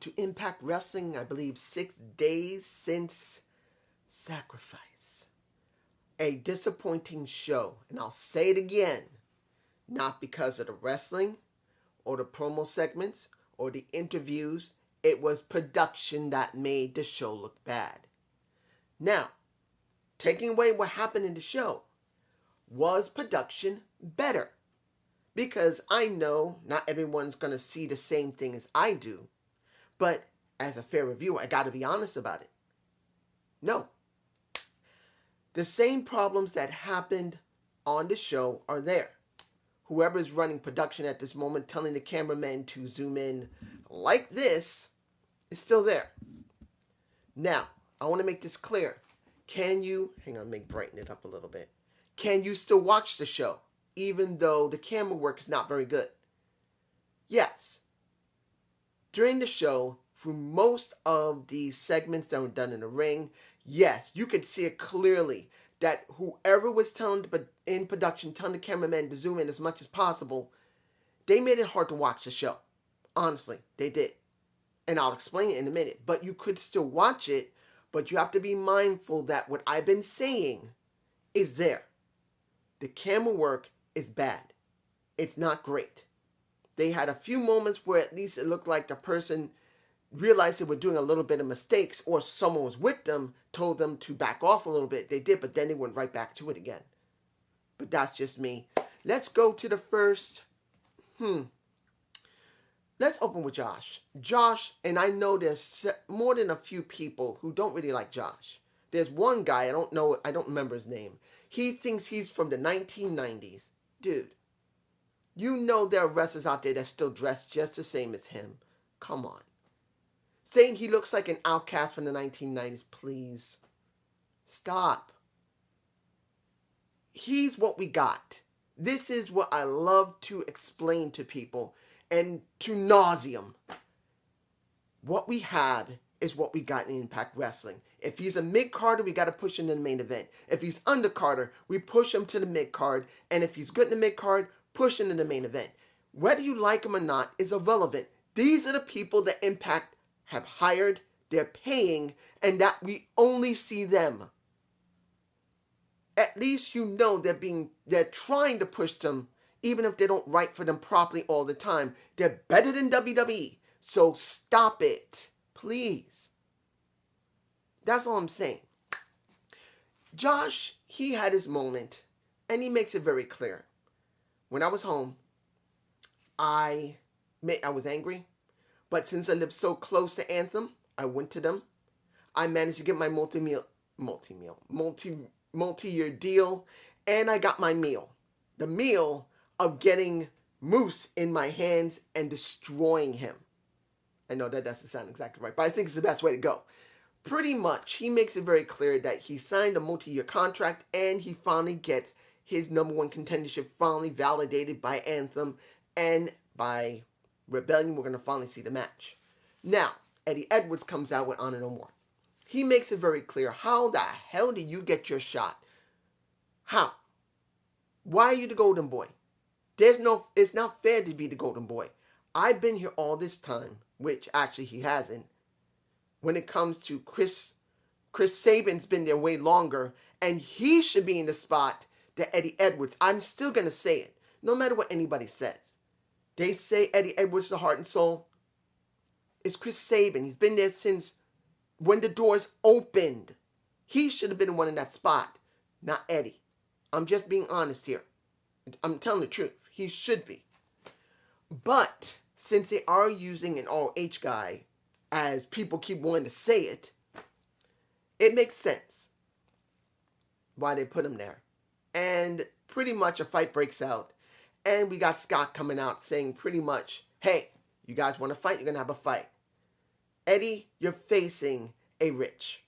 to Impact Wrestling, I believe 6 days since Sacrifice. A disappointing show, and I'll say it again, not because of the wrestling or the promo segments or the interviews. It was production that made the show look bad. Now, taking away what happened in the show, was production better? Because I know not everyone's going to see the same thing as I do, but as a fair reviewer, I got to be honest about it. No. The same problems that happened on the show are there. Whoever is running production at this moment, telling the cameraman to zoom in like this, is still there. Now, I want to make this clear. Can you, hang on, brighten it up a little bit. Can you still watch the show, even though the camera work is not very good? Yes. During the show, through most of the segments that were done in the ring, yes, you could see it clearly that whoever was in production, telling the cameraman to zoom in as much as possible, they made it hard to watch the show. Honestly, they did. And I'll explain it in a minute. But you could still watch it, but you have to be mindful that what I've been saying is there. The camera work is bad. It's not great. They had a few moments where at least it looked like the person realized they were doing a little bit of mistakes, or someone was with them, told them to back off a little bit. They did, but then they went right back to it again. But that's just me. Let's go to the first. Let's open with Josh. Josh, and I know there's more than a few people who don't really like Josh. There's one guy, I don't remember his name. He thinks he's from the 1990s. Dude, you know there are wrestlers out there that still dress just the same as him. Come on. Saying he looks like an outcast from the 1990s, please. Stop. He's what we got. This is what I love to explain to people, and to nauseum. What we have is what we got in Impact Wrestling. If he's a mid-carder, we got to push him to the main event. If he's undercarder, we push him to the mid-card. And if he's good in the mid-card, push him to the main event. Whether you like him or not is irrelevant. These are the people that Impact have hired, they're paying, and that we only see them. At least you know they're trying to push them, even if they don't write for them properly all the time. They're better than WWE. So stop it, please. That's all I'm saying. Josh, he had his moment, and he makes it very clear. When I was home, I was angry, but since I lived so close to Anthem, I went to them. I managed to get my multi-year deal, and I got my meal. The meal of getting Moose in my hands and destroying him. I know that doesn't sound exactly right, but I think it's the best way to go. Pretty much, he makes it very clear that he signed a multi-year contract, and he finally gets his number one contendership finally validated by Anthem, and by Rebellion, we're going to finally see the match. Now, Eddie Edwards comes out with Honor No More. He makes it very clear, how the hell do you get your shot? How? Why are you the golden boy? It's not fair to be the golden boy. I've been here all this time, which actually he hasn't. When it comes to Chris Sabin's been there way longer, and he should be in the spot that Eddie Edwards. I'm still going to say it, no matter what anybody says. They say Eddie Edwards, the heart and soul. It's Chris Sabin. He's been there since when the doors opened. He should have been the one in that spot, not Eddie. I'm just being honest here. I'm telling the truth. He should be. But since they are using an ROH guy, as people keep wanting to say it, it makes sense why they put him there. And pretty much a fight breaks out. And we got Scott coming out saying pretty much, hey, you guys want to fight? You're going to have a fight. Eddie, you're facing a Rich.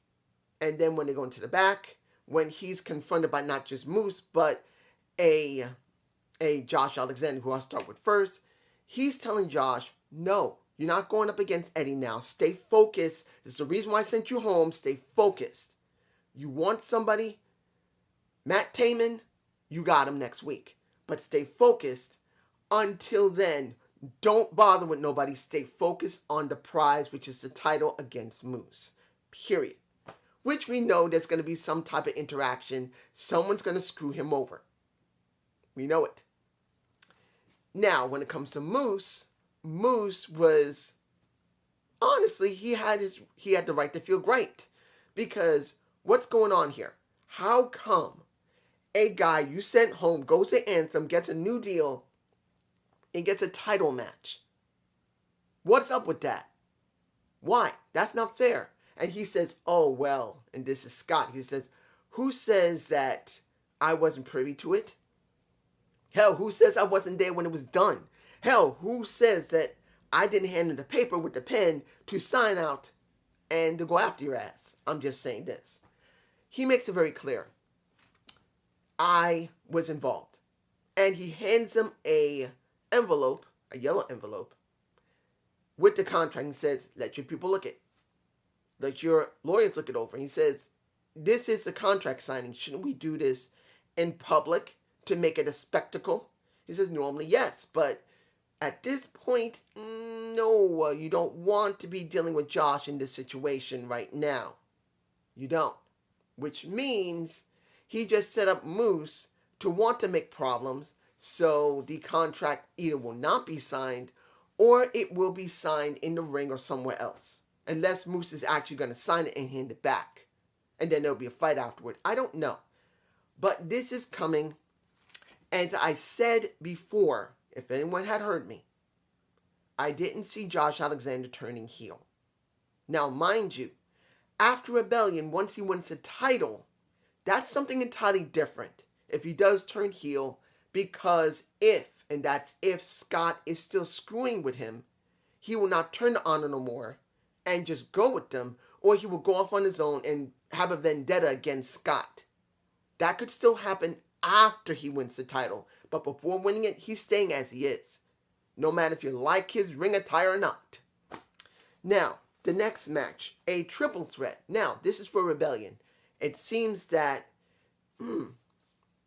And then when they go into the back, when he's confronted by not just Moose, but a Josh Alexander, who I'll start with first, he's telling Josh, no, you're not going up against Eddie now. Stay focused. This is the reason why I sent you home. Stay focused. You want somebody? Matt Taman, you got him next week. But stay focused. Until then, Don't bother with nobody. Stay focused on the prize, which is the title against Moose. Period. Which we know there's going to be some type of interaction. Someone's going to screw him over. We know it. Now, when it comes to Moose, Moose was honestly he had the right to feel great, because what's going on here? How come a guy you sent home goes to Anthem, gets a new deal, and gets a title match? What's up with that? Why? That's not fair. And he says, oh, well, and this is Scott. He says, who says that I wasn't privy to it? Hell, who says I wasn't there when it was done? Hell, who says that I didn't hand him the paper with the pen to sign out and to go after your ass? I'm just saying this. He makes it very clear. I was involved. And he hands him a envelope, a yellow envelope, with the contract, and says, let your people look it. Let your lawyers look it over. And he says, this is a contract signing. Shouldn't we do this in public to make it a spectacle? He says, normally, yes. But at this point, no, you don't want to be dealing with Josh in this situation right now. You don't. Which means he just set up Moose to want to make problems, so the contract either will not be signed or it will be signed in the ring or somewhere else. Unless Moose is actually going to sign it and hand it back. And then there'll be a fight afterward. I don't know. But this is coming. As I said before, if anyone had heard me, I didn't see Josh Alexander turning heel. Now, mind you, after Rebellion, once he wins the title, that's something entirely different. If he does turn heel, because if Scott is still screwing with him, he will not turn to Honor no more and just go with them, or he will go off on his own and have a vendetta against Scott. That could still happen after he wins the title, but before winning it, he's staying as he is, no matter if you like his ring attire or not. Now, the next match, a triple threat. Now, this is for Rebellion. It seems that,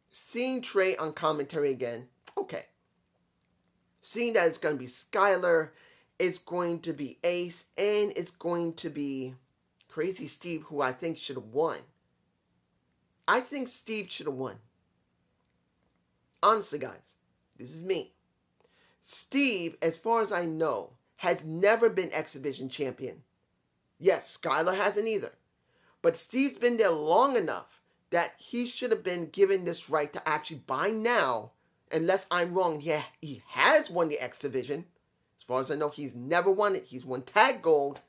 seeing Trey on commentary again, okay. Seeing that it's going to be Skylar, it's going to be Ace, and it's going to be Crazy Steve, who I think should have won. I think Steve should have won. Honestly, guys, this is me. Steve, as far as I know, has never been exhibition champion. Yes, Skylar hasn't either. But Steve's been there long enough that he should have been given this right to actually, by now, unless I'm wrong, yeah, he has won the X Division. As far as I know, he's never won it. He's won Tag Gold.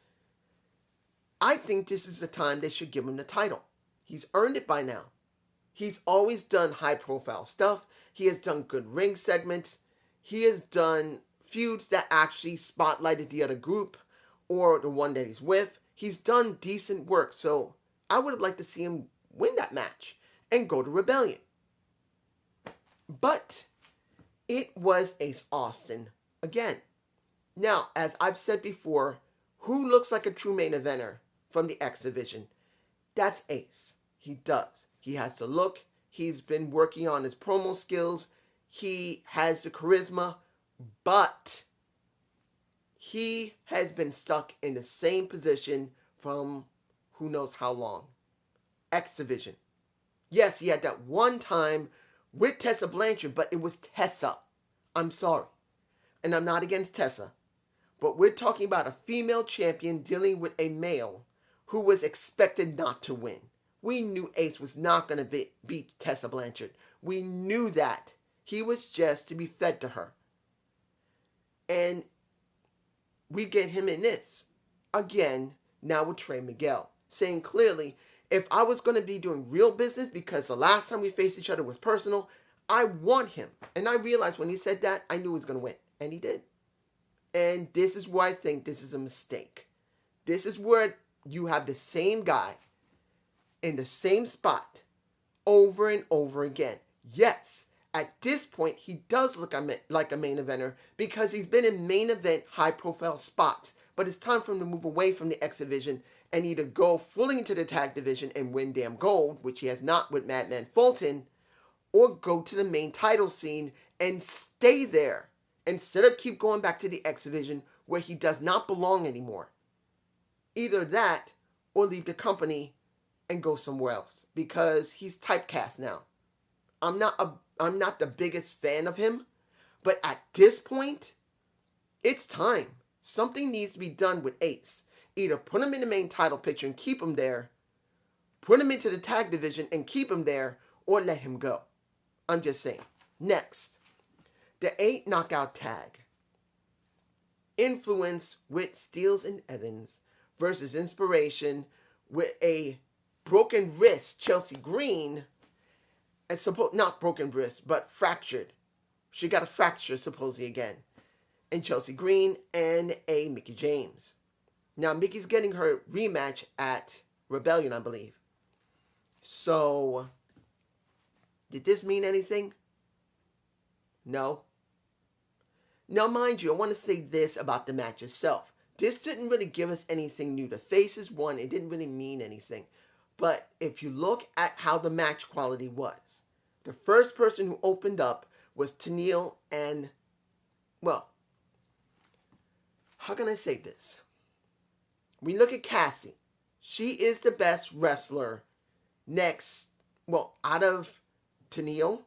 I think this is the time they should give him the title. He's earned it by now. He's always done high-profile stuff. He has done good ring segments. He has done feuds that actually spotlighted the other group or the one that he's with. He's done decent work, so I would have liked to see him win that match and go to Rebellion. But it was Ace Austin again. Now, as I've said before, who looks like a true main eventer from the X Division? That's Ace. He does. He has the look. He's been working on his promo skills. He has the charisma, but he has been stuck in the same position from who knows how long. X Division. Yes, he had that one time with Tessa Blanchard, but it was Tessa. I'm sorry. And I'm not against Tessa. But we're talking about a female champion dealing with a male who was expected not to win. We knew Ace was not going to beat Tessa Blanchard. We knew that. He was just to be fed to her. And we get him in this. Again, now with Trey Miguel. Saying clearly, if I was going to be doing real business, because the last time we faced each other was personal, I want him. And I realized when he said that, I knew he was going to win. And he did. And this is where I think this is a mistake. This is where you have the same guy in the same spot over and over again. Yes, at this point, he does look like a main eventer because he's been in main event high-profile spots. But it's time for him to move away from the X Division and either go fully into the tag division and win damn gold, which he has not with Madman Fulton, or go to the main title scene and stay there instead of keep going back to the X Division where he does not belong anymore. Either that or leave the company and go somewhere else because he's typecast now. I'm not the biggest fan of him, but at this point, it's time. Something needs to be done with Ace. Either put him in the main title picture and keep him there, put him into the tag division and keep him there, or let him go. I'm just saying. Next, the 8 knockout tag. Influence with Steels and Evans versus Inspiration with a broken wrist, Chelsea Green, and not broken wrist, but fractured. She got a fracture supposedly again. And Chelsea Green and a Mickie James. Now Mickey's getting her rematch at Rebellion, I believe. So, did this mean anything? No. Now, mind you, I want to say this about the match itself. This didn't really give us anything new. The faces won. It didn't really mean anything. But if you look at how the match quality was, the first person who opened up was Tenille and, well, how can I say this? We look at Cassie. She is the best wrestler next, well, out of Tenille,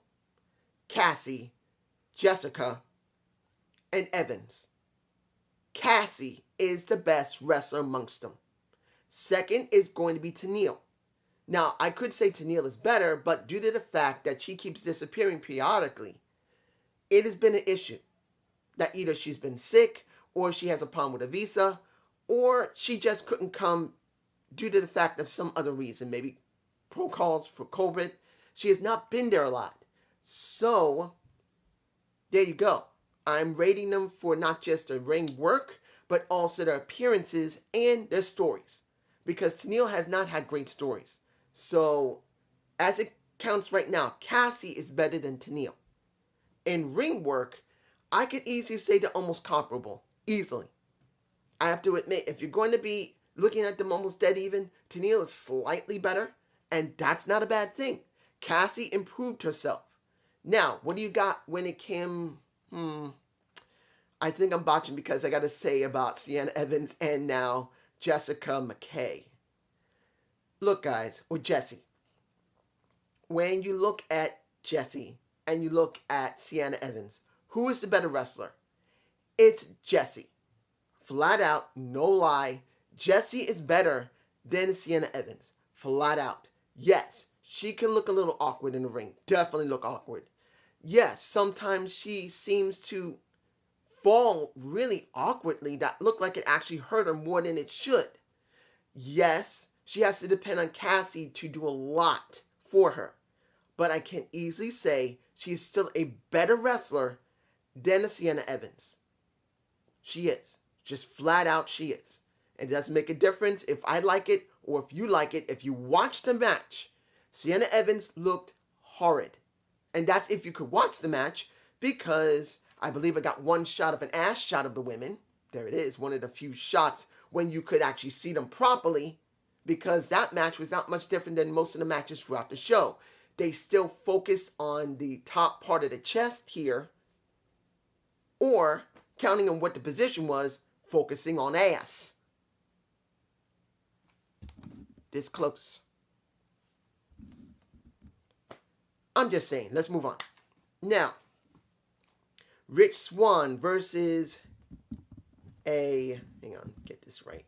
Cassie, Jessica, and Evans. Cassie is the best wrestler amongst them. Second is going to be Tenille. Now, I could say Tenille is better, but due to the fact that she keeps disappearing periodically, it has been an issue. That either she's been sick, or she has a problem with a visa, or she just couldn't come due to the fact of some other reason, maybe protocols for COVID. She has not been there a lot. So, there you go. I'm rating them for not just their ring work, but also their appearances and their stories. Because Tenille has not had great stories. So, as it counts right now, Cassie is better than Tenille. In ring work, I could easily say they're almost comparable. Easily. I have to admit, if you're going to be looking at them almost dead even, Tenille is slightly better, and that's not a bad thing. Cassie improved herself. Now, what do you got when it came... I think I'm botching because I got to say about Sienna Evans and now Jessica McKay. Look, guys, with Jessie. When you look at Jessie and you look at Sienna Evans, who is the better wrestler? It's Jessie. Flat out, no lie, Jessie is better than Sienna Evans. Flat out. Yes, she can look a little awkward in the ring. Definitely look awkward. Yes, sometimes she seems to fall really awkwardly that look like it actually hurt her more than it should. Yes, she has to depend on Cassie to do a lot for her. But I can easily say she is still a better wrestler than a Sienna Evans. She is. Just flat out she is. It doesn't make a difference if I like it or if you like it. If you watch the match, Sienna Evans looked horrid. And that's if you could watch the match, because I believe I got one shot of an ass shot of the women. There it is, one of the few shots when you could actually see them properly, because that match was not much different than most of the matches throughout the show. They still focused on the top part of the chest here, or, counting on what the position was, focusing on ass. This close. I'm just saying, let's move on. Now, Rich Swann versus hang on, get this right.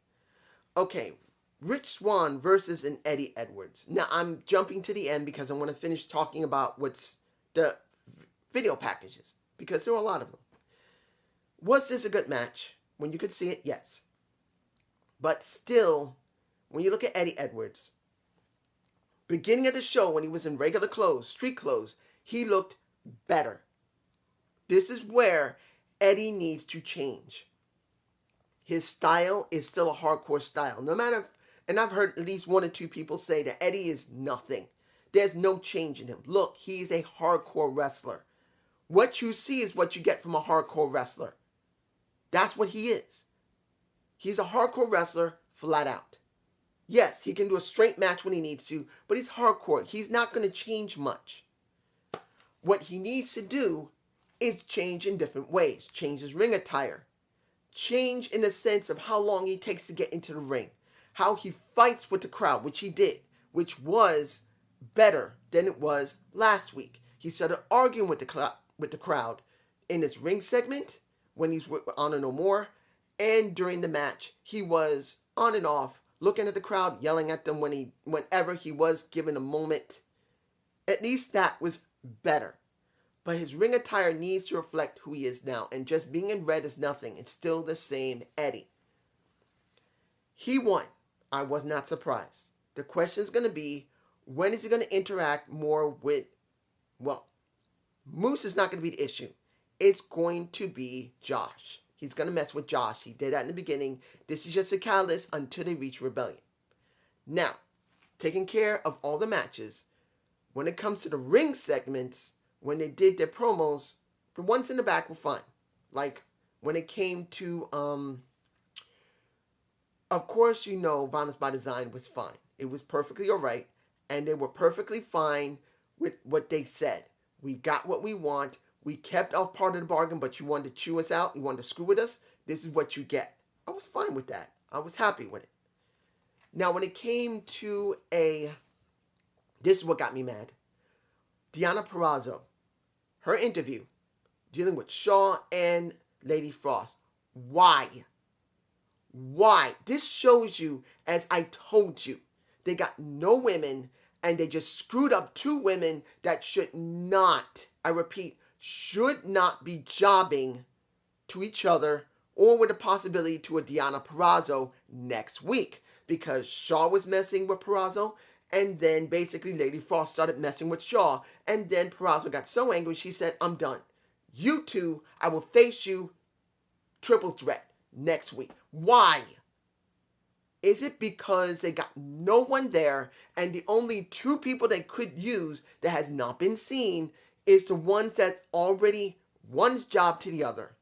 Okay, Rich Swann versus an Eddie Edwards. Now, I'm jumping to the end because I want to finish talking about what's the video packages, because there are a lot of them. Was this a good match? When you could see it, yes. But still, when you look at Eddie Edwards, beginning of the show when he was in regular clothes, street clothes, he looked better. This is where Eddie needs to change. His style is still a hardcore style. No matter, and I've heard at least one or two people say that Eddie is nothing. There's no change in him. Look, he's a hardcore wrestler. What you see is what you get from a hardcore wrestler. That's what he is. He's a hardcore wrestler, flat out. Yes, he can do a straight match when he needs to, but he's hardcore. He's not going to change much. What he needs to do is change in different ways. Change his ring attire. Change in the sense of how long he takes to get into the ring. How he fights with the crowd, which he did, which was better than it was last week. He started arguing with the crowd in his ring segment when he's with Honor No More, and during the match. He was on and off, looking at the crowd, yelling at them whenever he was given a moment. At least that was better. But his ring attire needs to reflect who he is now, and just being in red is nothing. It's still the same Eddie. He won. I was not surprised. The question is going to be, when is he going to interact more with, well, Moose is not going to be the issue. It's going to be Josh. He's going to mess with Josh. He did that in the beginning. This is just a catalyst until they reach Rebellion. Now, taking care of all the matches, when it comes to the ring segments, when they did their promos, the ones in the back were fine. Like, when it came to, of course, you know, Violence by Design was fine. It was perfectly alright, and they were perfectly fine with what they said. We got what we want. We kept our part of the bargain, but you wanted to chew us out. You wanted to screw with us. This is what you get. I was fine with that. I was happy with it. Now, when it came to this is what got me mad. Deonna Purrazzo, her interview, dealing with Shaw and Lady Frost. Why? Why? This shows you, as I told you, they got no women, and they just screwed up two women that should not, I repeat, should not be jobbing to each other, or with a possibility to a Deonna Purrazzo next week, because Shaw was messing with Purrazzo, and then basically Lady Frost started messing with Shaw, and then Purrazzo got so angry she said, I'm done. You two, I will face you triple threat next week. Why? Is it because they got no one there, and the only two people they could use that has not been seen is the ones that's already, one's job to the other.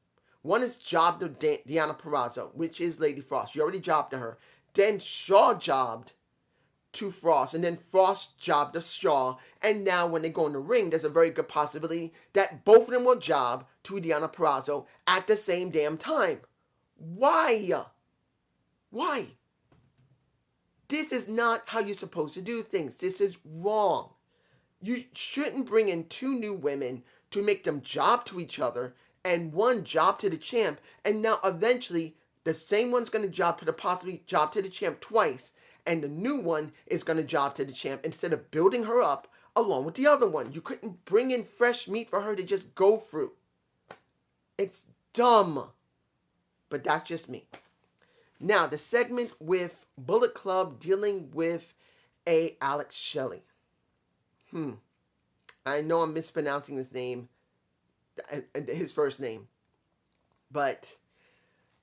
One is jobbed to Deonna Purrazzo, which is Lady Frost. You already jobbed to her. Then Shaw jobbed to Frost, and then Frost jobbed to Shaw, and now when they go in the ring, there's a very good possibility that both of them will job to Deonna Purrazzo at the same damn time. Why? Why? This is not how you're supposed to do things. This is wrong. You shouldn't bring in two new women to make them job to each other and one job to the champ, and now eventually the same one's going to job to the champ twice, and the new one is going to job to the champ instead of building her up along with the other one. You couldn't bring in fresh meat for her to just go through. It's dumb. But that's just me. Now, the segment with Bullet Club dealing with Alex Shelley. I know I'm mispronouncing his name, his first name. But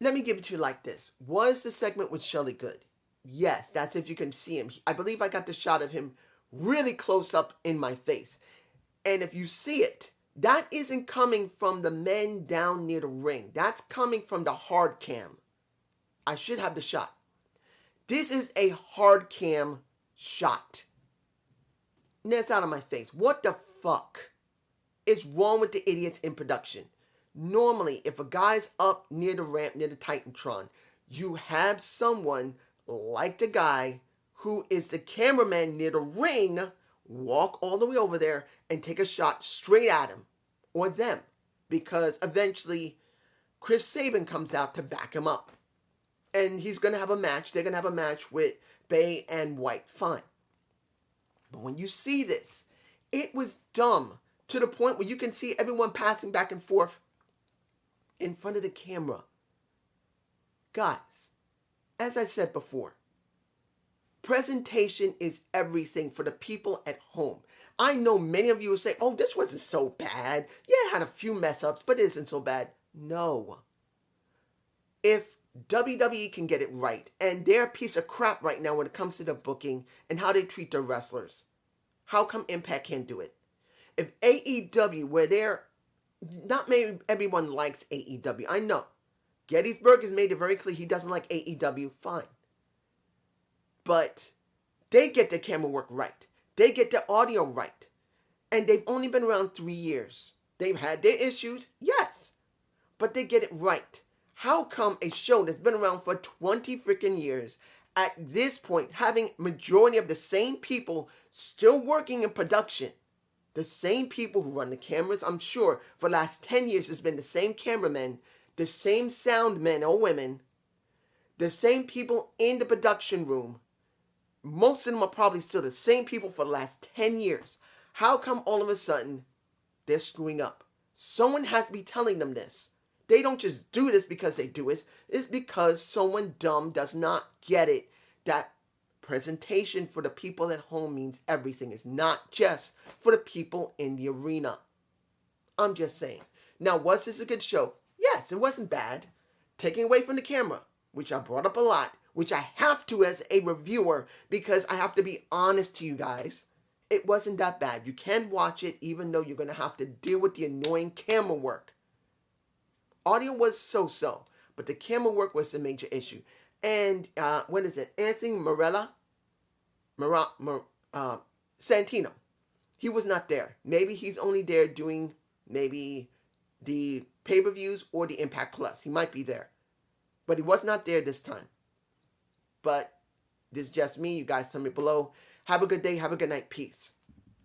let me give it to you like this. Was the segment with Shelley good? Yes, that's if you can see him. I believe I got the shot of him really close up in my face. And if you see it, that isn't coming from the men down near the ring. That's coming from the hard cam. I should have the shot. This is a hard cam shot. And that's out of my face. What the fuck is wrong with the idiots in production? Normally, if a guy's up near the ramp, near the Titantron, you have someone like the guy who is the cameraman near the ring walk all the way over there and take a shot straight at him or them, because eventually Chris Sabin comes out to back him up. And he's going to have a match. They're going to have a match with Bay and White. Fine. But when you see this, it was dumb to the point where you can see everyone passing back and forth in front of the camera. Guys, as I said before, presentation is everything for the people at home. I know many of you will say, oh, this wasn't so bad. Yeah, it had a few mess ups, but it isn't so bad. No. If WWE can get it right, and they're a piece of crap right now when it comes to the booking and how they treat their wrestlers, how come Impact can't do it? If AEW, where they're, not maybe everyone likes AEW, I know. Gettysburg has made it very clear he doesn't like AEW, fine. But they get the camera work right. They get the audio right. And they've only been around 3 years. They've had their issues, yes, but they get it right. How come a show that's been around for 20 freaking years, at this point, having majority of the same people still working in production, the same people who run the cameras, I'm sure for the last 10 years it's been the same cameramen, the same sound men or women, the same people in the production room. Most of them are probably still the same people for the last 10 years. How come all of a sudden they're screwing up? Someone has to be telling them this. They don't just do this because they do it. It's because someone dumb does not get it. That presentation for the people at home means everything. It's not just for the people in the arena. I'm just saying. Now, was this a good show? Yes, it wasn't bad. Taking away from the camera, which I brought up a lot, which I have to as a reviewer because I have to be honest to you guys. It wasn't that bad. You can watch it even though you're going to have to deal with the annoying camera work. Audio was so-so, but the camera work was the major issue. And what is it? Anthony Santino. He was not there. Maybe he's only there doing maybe the pay-per-views or the Impact Plus. He might be there. But he was not there this time. But this is just me. You guys tell me below. Have a good day. Have a good night. Peace.